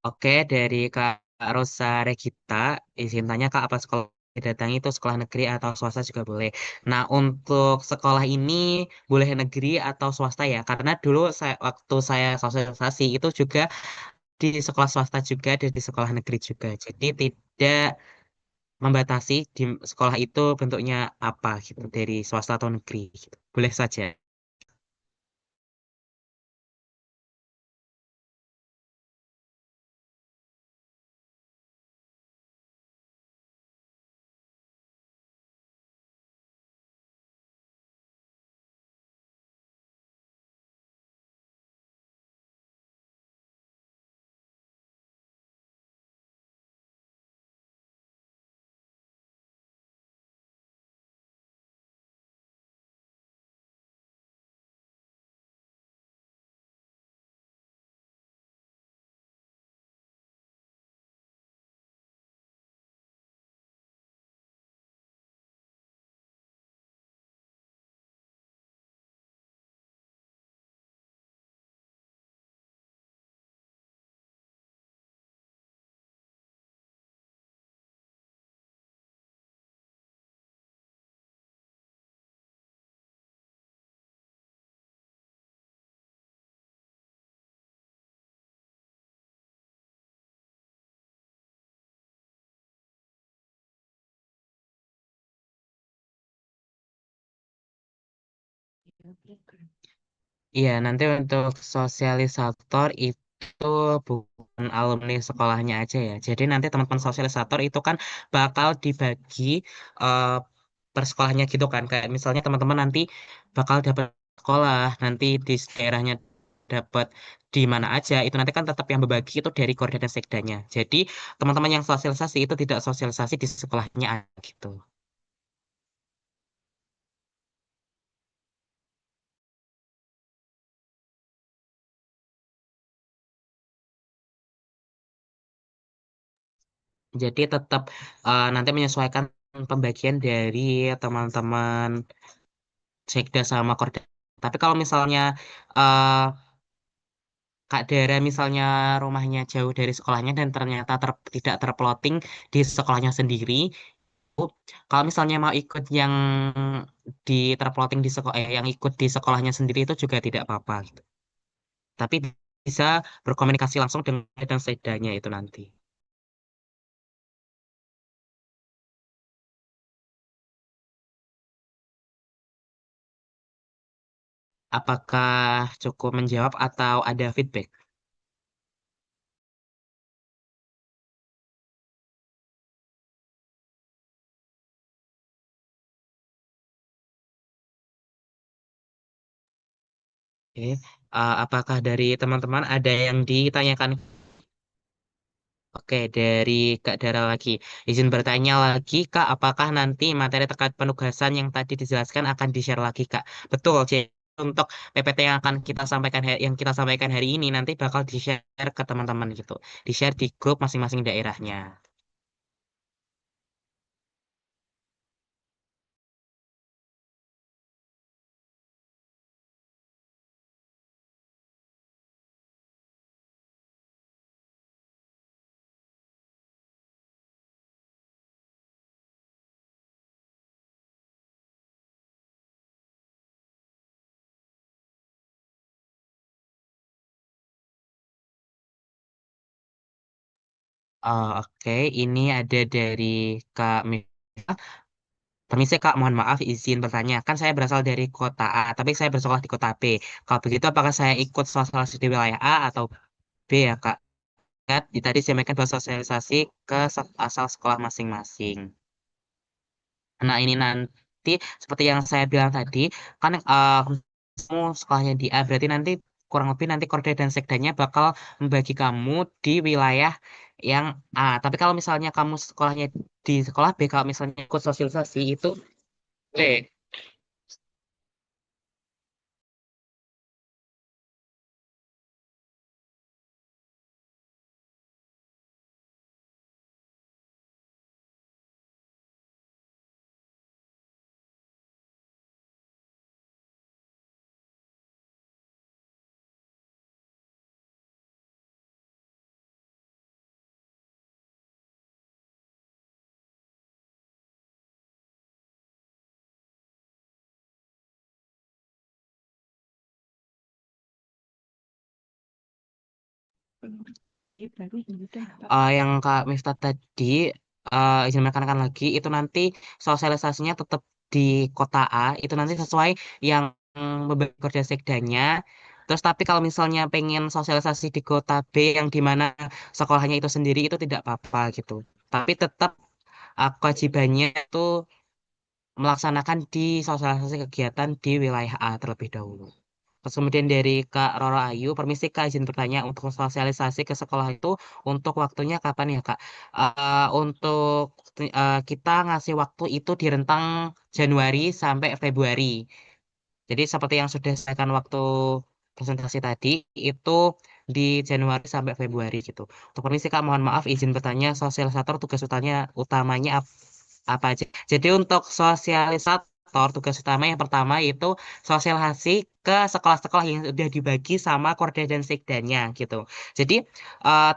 [SPEAKER 6] Oke, dari Kak Rosa Regita, izin tanya Kak, apa sekolah yang didatangi itu sekolah negeri atau swasta juga boleh. Nah, untuk sekolah ini boleh negeri atau swasta ya, karena dulu waktu saya sosialisasi itu juga di sekolah swasta juga dan di sekolah negeri juga. Jadi tidak membatasi di sekolah itu bentuknya apa gitu, dari swasta atau negeri gitu. Boleh saja. Iya, nanti untuk sosialisator itu bukan alumni sekolahnya aja ya. Jadi nanti teman-teman sosialisator itu kan bakal dibagi eh, per sekolahnya gitu kan. Kayak misalnya teman-teman nanti bakal dapat sekolah nanti di daerahnya dapat di mana aja, itu nanti kan tetap yang berbagi itu dari Korda dan Sekdanya. Jadi teman-teman yang sosialisasi itu tidak sosialisasi di sekolahnya gitu. Jadi tetap nanti menyesuaikan pembagian dari teman-teman Sekda sama Korda. Tapi kalau misalnya eh, Kak Dara misalnya rumahnya jauh dari sekolahnya dan ternyata tidak terploting di sekolahnya sendiri, kalau misalnya mau ikut yang di terploting di sekolah, yang ikut di sekolahnya sendiri itu juga tidak apa-apa gitu. Tapi bisa berkomunikasi langsung dengan dan Sekdanya itu nanti. Apakah cukup menjawab atau ada feedback? Oke. Apakah dari teman-teman ada yang ditanyakan? Oke, dari Kak Dara lagi. Izin bertanya lagi, Kak, apakah nanti materi terkait penugasan yang tadi dijelaskan akan di-share lagi, Kak? Betul, jadi untuk PPT yang akan kita sampaikan yang kita sampaikan hari ini nanti bakal di-share ke teman-teman gitu. Di-share di grup masing-masing daerahnya. Oke, ini ada dari Kak Mira. Permisi Kak, mohon maaf izin bertanya. Kan saya berasal dari kota A, tapi saya bersekolah di kota B. Kalau begitu, apakah saya ikut sosialisasi di wilayah A atau B ya Kak? Kan tadi saya sampaikan bahwa sosialisasi ke asal sekolah masing-masing. Nah, ini nanti seperti yang saya bilang tadi, kan kamu sekolahnya di A, berarti nanti kurang lebih nanti Korda dan Sekdanya bakal membagi kamu di wilayah yang A. Tapi kalau misalnya kamu sekolahnya di sekolah B, kalau misalnya ikut sosialisasi itu B. Yang Kak Miftah tadi izin menekankan lagi itu nanti sosialisasinya tetap di kota A itu nanti sesuai yang beban kerja sekdanya. Terus tapi kalau misalnya pengen sosialisasi di kota B yang di mana sekolahnya itu sendiri itu tidak apa-apa gitu. Tapi tetap kewajibannya itu melaksanakan di sosialisasi kegiatan di wilayah A terlebih dahulu. Terus kemudian dari Kak Roro Ayu, permisi Kak izin bertanya untuk sosialisasi ke sekolah itu untuk waktunya kapan ya Kak? Untuk kita ngasih waktu itu di rentang Januari sampai Februari. Jadi seperti yang sudah saya kan waktu presentasi tadi itu di Januari sampai Februari gitu. Untuk permisi Kak, mohon maaf izin bertanya sosialisator tugas utamanya apa aja. Jadi untuk sosialisator tugas utama yang pertama itu sosialisasi ke sekolah-sekolah yang sudah dibagi sama Korda dan Sekdanya gitu. Jadi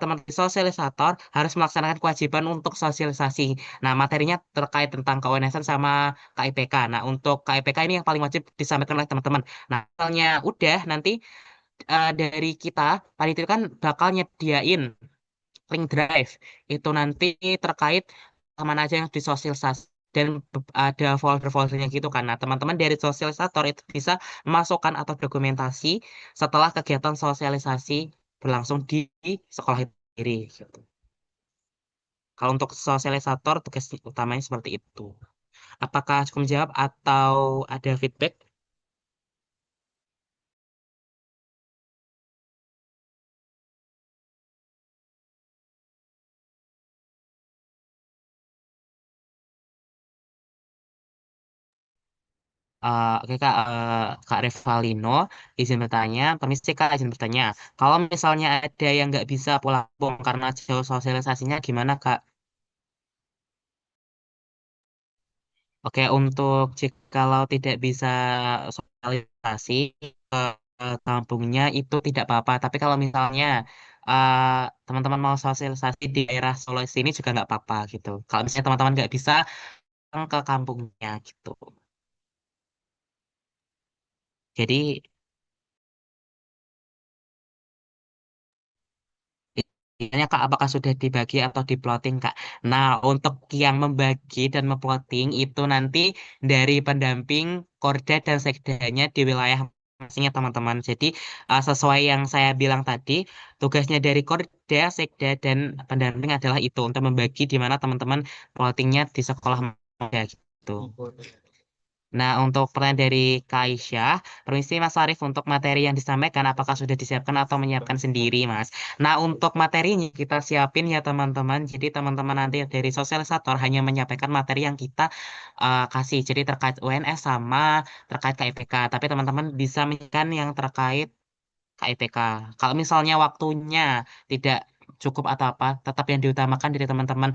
[SPEAKER 6] teman-teman sosialisator harus melaksanakan kewajiban untuk sosialisasi. Nah, materinya terkait tentang keONS-an sama KIPK. Nah, untuk KIPK ini yang paling wajib disampaikan oleh teman-teman. Nah, misalnya udah nanti dari kita, panitia kan bakal nyediain link drive itu nanti terkait mana aja yang disosialisasi dan ada folder-foldernya gitu kan. Nah, teman-teman dari sosialisator itu bisa memasukkan atau dokumentasi setelah kegiatan sosialisasi berlangsung di sekolah itu sendiri gitu. Kalau untuk sosialisator tugas utamanya seperti itu. Apakah cukup menjawab atau ada feedback? Oke Kak, Kak Revalino, izin bertanya, permisi Kak, izin bertanya. Kalau misalnya ada yang nggak bisa pulang kampung karena jauh sosialisasinya gimana Kak? Oke, untuk jikalau tidak bisa sosialisasi ke kampungnya itu tidak apa-apa. Tapi kalau misalnya teman-teman mau sosialisasi di daerah Solo sini juga nggak apa-apa gitu. Kalau misalnya teman-teman nggak bisa pulang ke kampungnya gitu. Jadi tanya Kak, apakah sudah dibagi atau diploting Kak? Nah, untuk yang membagi dan memploting itu nanti dari pendamping Korda dan Sekdanya di wilayah masing-masing teman-teman. Jadi sesuai yang saya bilang tadi, tugasnya dari Korda, Sekda, dan pendamping adalah itu untuk membagi di mana teman-teman plottingnya di sekolah mana gitu. Nah, untuk pertanyaan dari Kak Aisyah, permisi Mas Arif untuk materi yang disampaikan, apakah sudah disiapkan atau menyiapkan sendiri, Mas? Nah, untuk materinya kita siapin ya teman-teman. Jadi teman-teman nanti dari sosialisator hanya menyampaikan materi yang kita kasih. Jadi terkait UNS sama terkait KIPK. Tapi teman-teman bisa menyampaikan yang terkait KIPK. Kalau misalnya waktunya tidak cukup atau apa, tetap yang diutamakan dari teman-teman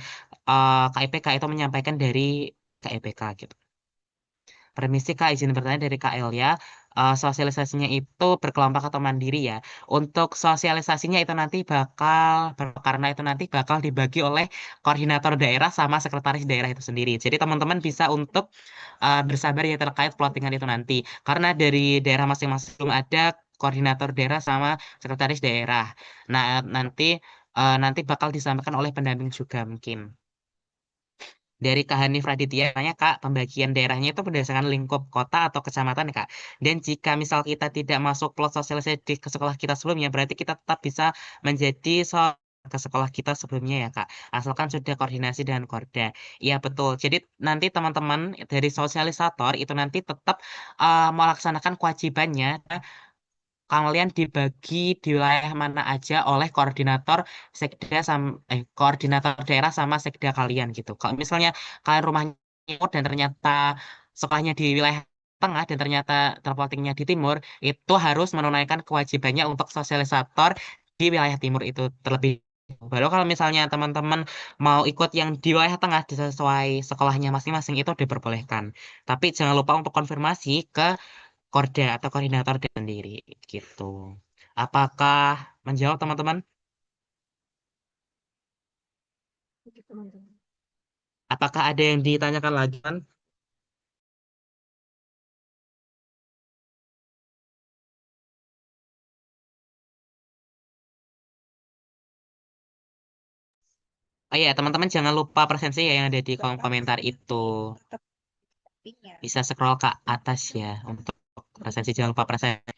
[SPEAKER 6] KIPK itu menyampaikan dari KIPK gitu. Permisi Kak, izin bertanya dari Kak Elia. Sosialisasinya itu berkelompok atau mandiri ya? Untuk sosialisasinya itu nanti karena itu nanti bakal dibagi oleh koordinator daerah sama sekretaris daerah itu sendiri. Jadi teman-teman bisa untuk bersabar ya terkait plottingan itu nanti. Karena dari daerah masing-masing belum ada koordinator daerah sama sekretaris daerah. Nah, nanti bakal disampaikan oleh pendamping juga mungkin. Dari Kak Hanif Raditya, tanya Kak, pembagian daerahnya itu berdasarkan lingkup kota atau kecamatan ya Kak. Dan jika misal kita tidak masuk plot sosialisasi ke sekolah kita sebelumnya, berarti kita tetap bisa menjadi ke sekolah kita sebelumnya ya Kak. Asalkan sudah koordinasi dengan Korda. Iya betul. Jadi nanti teman-teman dari sosialisator itu nanti tetap melaksanakan kewajibannya kalian dibagi di wilayah mana aja oleh koordinator daerah sama sekda kalian gitu. Kalau misalnya kalian rumahnya di timur dan ternyata sekolahnya di wilayah tengah dan ternyata terplotingnya di timur, itu harus menunaikan kewajibannya untuk sosialisator di wilayah timur itu terlebih. Baru kalau misalnya teman-teman mau ikut yang di wilayah tengah sesuai sekolahnya masing-masing itu diperbolehkan. Tapi jangan lupa untuk konfirmasi ke Korda atau koordinator dia sendiri gitu. Apakah menjawab teman-teman? Apakah ada yang ditanyakan lagi kan? Oh iya, teman-teman jangan lupa presensi ya yang ada di kolom komentar itu. Bisa scroll ke atas ya untuk presensi, jangan lupa presensi.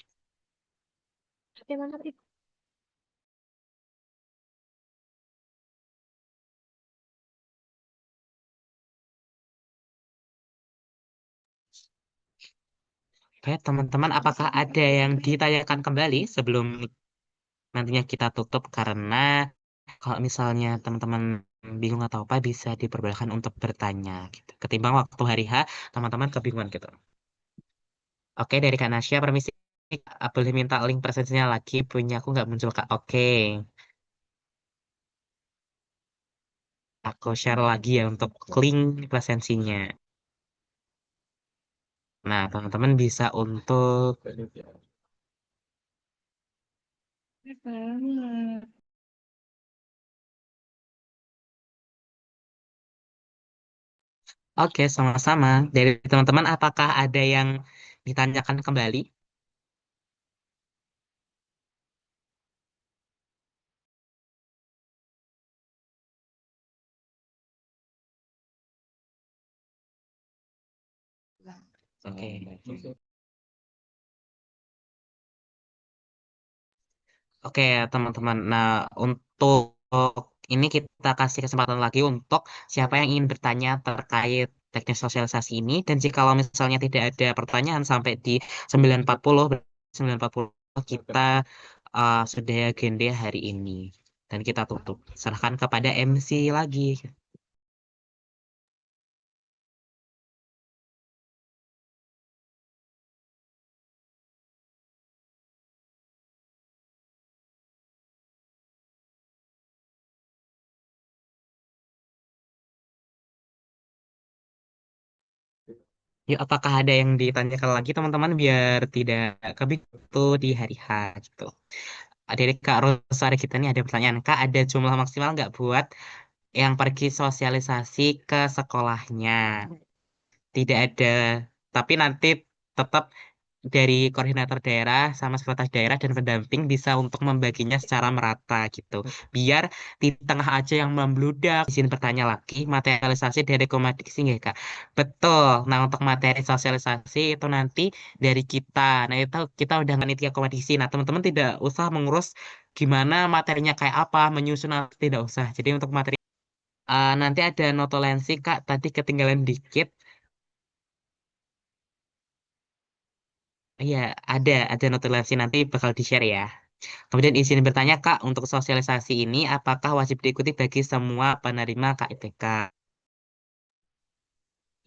[SPEAKER 6] Oke, teman-teman, apakah ada yang ditanyakan kembali sebelum nantinya kita tutup? Karena kalau misalnya teman-teman bingung atau apa bisa diperbolehkan untuk bertanya gitu. Ketimbang waktu hari H, teman-teman kebingungan gitu. Oke, dari Kak Nasya, permisi. Boleh minta link presensinya lagi, punya aku nggak muncul Kak. Oke, aku share lagi ya untuk link presensinya. Nah, teman-teman bisa untuk Oke, sama-sama. Dari teman-teman, apakah ada yang ditanyakan kembali? Oke. Oke, teman-teman. Nah, untuk ini kita kasih kesempatan lagi untuk siapa yang ingin bertanya terkait teknis sosialisasi ini. Dan jika misalnya tidak ada pertanyaan sampai di 9.40, 9.40 kita sudah agenda hari ini. Dan kita tutup. Serahkan kepada MC lagi. Yuk, apakah ada yang ditanyakan lagi teman-teman biar tidak kebingungan itu di hari H gitu. Dari Kak Rosari kita nih ada pertanyaan. Kak, ada jumlah maksimal nggak buat yang pergi sosialisasi ke sekolahnya? Tidak ada, tapi nanti tetap dari koordinator daerah sama sekretaris daerah dan pendamping bisa untuk membaginya secara merata gitu. Biar di tengah aja yang membludak. Izin bertanya lagi, materialisasi dari komodiksi nggak Kak? Betul. Nah, untuk materi sosialisasi itu nanti dari kita. Nah, itu kita udah panitia komodisi. Nah, teman-teman tidak usah mengurus gimana materinya kayak apa, menyusun tidak usah. Jadi untuk materi nanti ada notulensi Kak, tadi ketinggalan dikit. Iya, ada notulensi nanti bakal di-share ya. Kemudian izin bertanya Kak, untuk sosialisasi ini apakah wajib diikuti bagi semua penerima KIPK?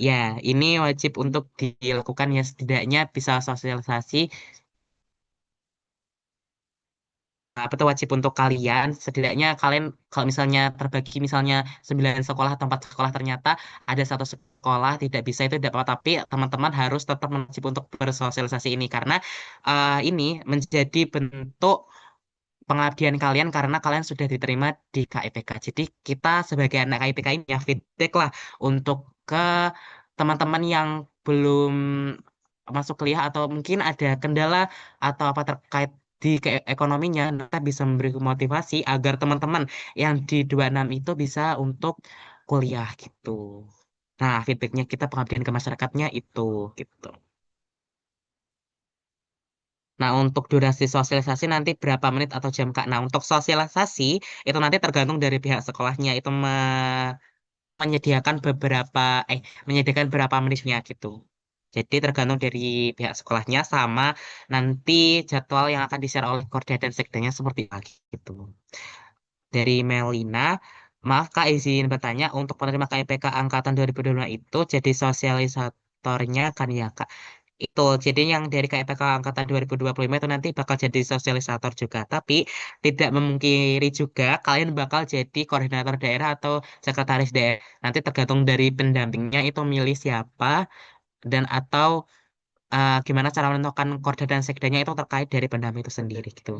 [SPEAKER 6] Ya, ini wajib untuk dilakukan ya setidaknya bisa sosialisasi apa tuh wajib untuk kalian setidaknya kalian kalau misalnya terbagi misalnya 9 sekolah atau 4 sekolah ternyata ada satu sekolah tidak bisa itu tidak apa tapi teman-teman harus tetap wajib untuk bersosialisasi ini karena ini menjadi bentuk pengabdian kalian karena kalian sudah diterima di KIPK. Jadi kita sebagai anak KIPK ini ya feedback lah untuk ke teman-teman yang belum masuk kuliah atau mungkin ada kendala atau apa terkait di ekonominya, nah, kita bisa memberi motivasi agar teman-teman yang di 26 itu bisa untuk kuliah gitu. Nah, feedbacknya kita pengabdian ke masyarakatnya itu gitu. Nah, untuk durasi sosialisasi nanti berapa menit atau jam, Kak? Nah, untuk sosialisasi itu nanti tergantung dari pihak sekolahnya. Itu menyediakan menyediakan berapa menitnya gitu. Jadi tergantung dari pihak sekolahnya sama nanti jadwal yang akan di-share oleh Korda dan Sekdanya seperti apa gitu. Dari Melina, maaf Kak izin bertanya untuk penerima KIPK angkatan 2025 itu jadi sosialisatornya kan ya Kak? Itu, jadi yang dari KIPK angkatan 2025 itu nanti bakal jadi sosialisator juga. Tapi tidak memungkiri juga kalian bakal jadi koordinator daerah atau sekretaris daerah. Nanti tergantung dari pendampingnya itu milih siapa dan atau gimana cara menentukan korda dan sekdanya itu terkait dari pendamping itu sendiri gitu.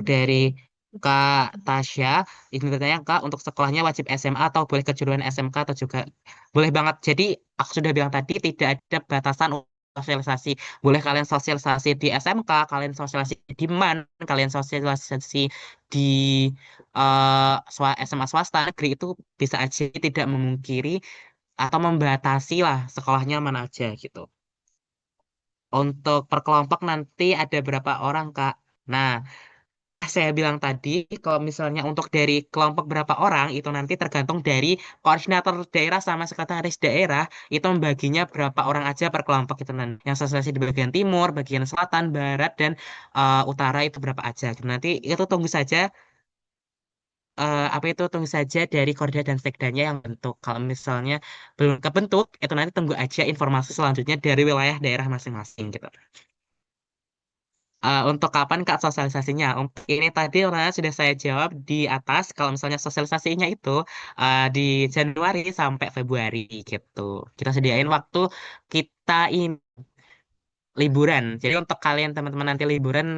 [SPEAKER 6] Dari Kak Tasya, ini bertanya Kak, untuk sekolahnya wajib SMA atau boleh kejuruan SMK atau juga boleh banget. Jadi aku sudah bilang tadi tidak ada batasan untuk sosialisasi. Boleh kalian sosialisasi di SMK, kalian sosialisasi di MAN, kalian sosialisasi di SMA swasta negeri itu bisa aja tidak memungkiri atau membatasi lah sekolahnya mana aja gitu. Untuk per kelompok nanti ada berapa orang Kak? Nah, saya bilang tadi, kalau misalnya untuk dari kelompok berapa orang, itu nanti tergantung dari koordinator daerah sama sekretaris daerah, itu membaginya berapa orang aja per kelompok itu nanti. Yang sosialisasi di bagian timur, bagian selatan, barat, dan utara itu berapa aja. Gitu. Nanti itu tunggu saja, apa itu tunggu saja dari Korda dan Sekdanya yang bentuk. Kalau misalnya belum kebentuk, itu nanti tunggu aja informasi selanjutnya dari wilayah daerah masing-masing gitu. Untuk kapan Kak sosialisasinya? Untuk ini tadi orangnya sudah saya jawab di atas. Kalau misalnya sosialisasinya itu di Januari sampai Februari gitu. Kita sediain waktu kita ini liburan. Jadi untuk kalian teman-teman nanti liburan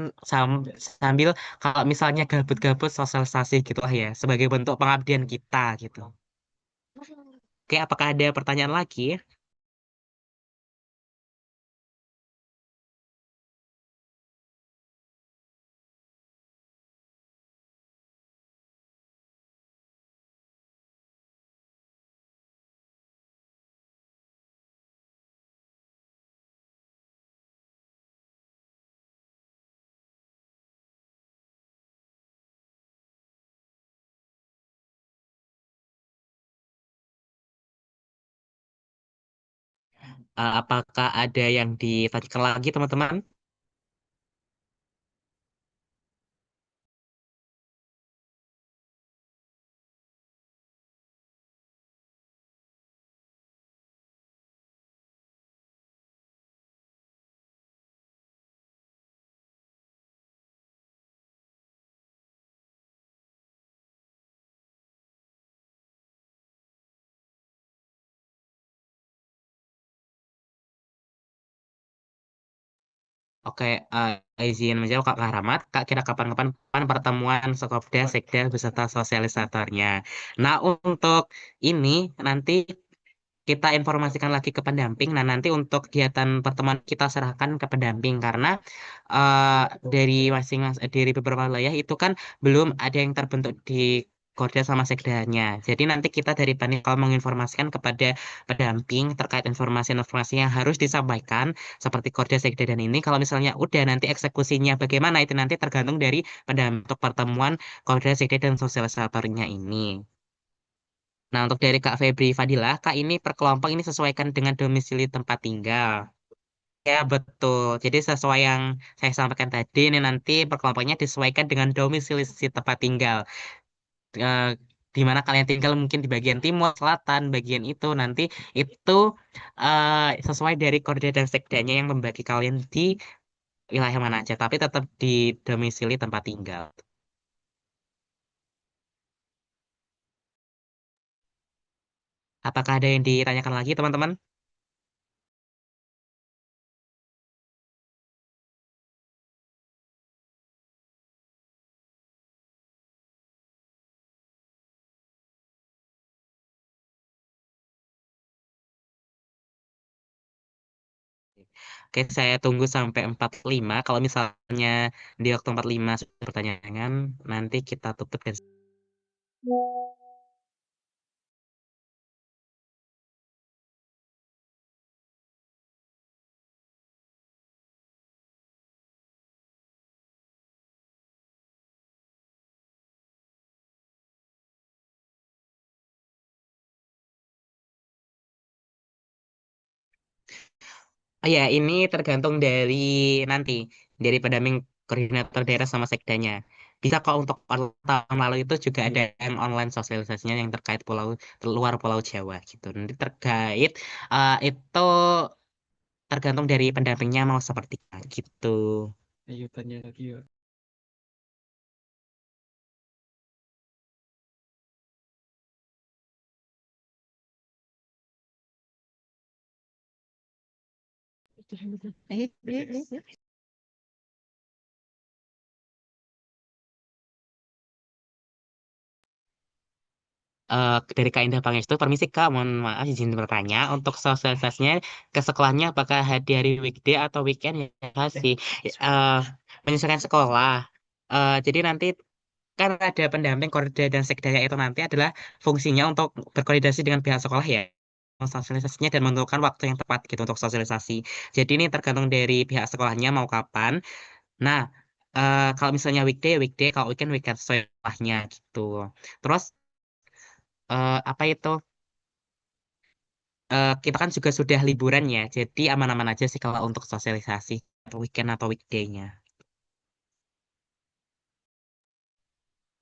[SPEAKER 6] sambil kalau misalnya gabut-gabut sosialisasi gitu lah ya. Sebagai bentuk pengabdian kita gitu. Oke, apakah ada pertanyaan lagi? Apakah ada yang ditanyakan lagi teman-teman? Oke, izin menjawab Kak Rahmat. Kak, kira kapan-kapan pertemuan Sekopda, Sekda beserta sosialisatornya. Nah, untuk ini nanti kita informasikan lagi ke pendamping. Nah, nanti untuk kegiatan pertemuan kita serahkan ke pendamping karena eh, dari dari beberapa wilayah itu kan belum ada yang terbentuk di Korda sama Sekdanya. Jadi nanti kita dari Panikal menginformasikan kepada pendamping terkait informasi-informasi yang harus disampaikan seperti Korda, Sekda dan ini. Kalau misalnya udah nanti eksekusinya bagaimana itu nanti tergantung dari pendamping untuk pertemuan Korda, Sekda dan sosialisatornya ini. Nah, untuk dari Kak Febri Fadilah, Kak ini per kelompok ini sesuaikan dengan domisili tempat tinggal. Ya, betul. Jadi sesuai yang saya sampaikan tadi, ini nanti per kelompoknya disesuaikan dengan domisili si tempat tinggal. Eh, di mana kalian tinggal mungkin di bagian timur, selatan, bagian itu. Nanti itu sesuai dari koordinat dan sekdanya yang membagi kalian di wilayah mana aja. Tapi tetap di domisili tempat tinggal. Apakah ada yang ditanyakan lagi, teman-teman? Oke, saya tunggu sampai 45. Kalau misalnya di waktu 45 sudah pertanyaan, nanti kita tutup dan oh ya, ini tergantung dari nanti dari pendamping koordinator daerah sama sekdanya. Bisa kok untuk tahun lalu itu juga ada yang online sosialisasinya yang terkait luar Pulau Jawa gitu. Nanti terkait itu tergantung dari pendampingnya mau seperti apa gitu. Ayo tanya lagi ya. Dari Kak Indah Pangestu, permisi Kak, mohon maaf izin bertanya, untuk sosialisasinya ke sekolahnya apakah di hari weekday atau weekend ya sih? Eh, Menyesuaikan sekolah. Jadi nanti kan ada pendamping koordinator dan sekdaya itu nanti adalah fungsinya untuk berkoordinasi dengan pihak sekolah ya, sosialisasinya dan menentukan waktu yang tepat gitu untuk sosialisasi. Jadi ini tergantung dari pihak sekolahnya mau kapan. Nah, kalau misalnya weekday, weekday, kalau weekend, weekend sesuai sekolahnya gitu. Terus apa itu? Kita kan juga sudah liburan ya, jadi aman-aman aja sih kalau untuk sosialisasi atau weekend atau weekday-nya.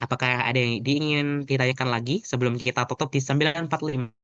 [SPEAKER 6] Apakah ada yang diingin ditanyakan lagi sebelum kita tutup di 9.45?